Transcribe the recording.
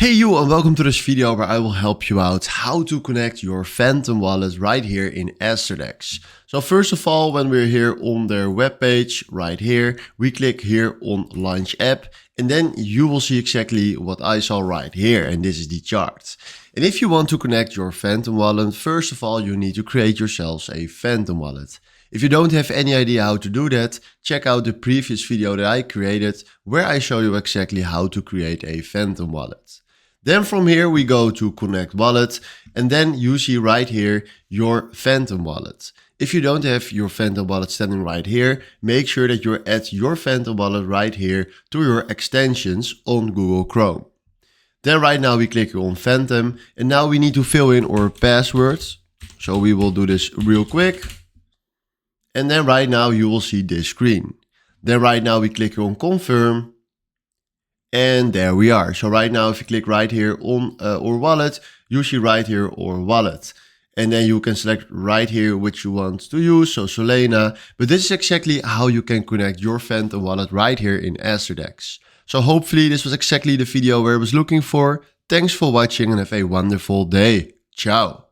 Hey you, and welcome to this video where I will help you out how to connect your Phantom wallet right here in Aster DEX. So first of all, when we're here on their webpage right here, we click here on Launch App, and then you will see exactly what I saw right here, and this is the chart. And if you want to connect your Phantom wallet, first of all, you need to create yourselves a Phantom wallet. If you don't have any idea how to do that, check out the previous video that I created where I show you exactly how to create a Phantom wallet. Then from here we go to connect wallet, and then you see right here your Phantom wallet. If you don't have your Phantom wallet standing right here, make sure that you add your Phantom wallet right here to your extensions on Google Chrome. Then right now we click on Phantom, and now we need to fill in our passwords. So we will do this real quick. And then right now you will see this screen. Then right now we click on confirm. And there we are. So right now, if you click right here on our wallet, you see right here our wallet. And then you can select right here which you want to use, so Solana. But this is exactly how you can connect your Phantom wallet right here in Aster DEX. So hopefully this was exactly the video where I was looking for. Thanks for watching and have a wonderful day. Ciao.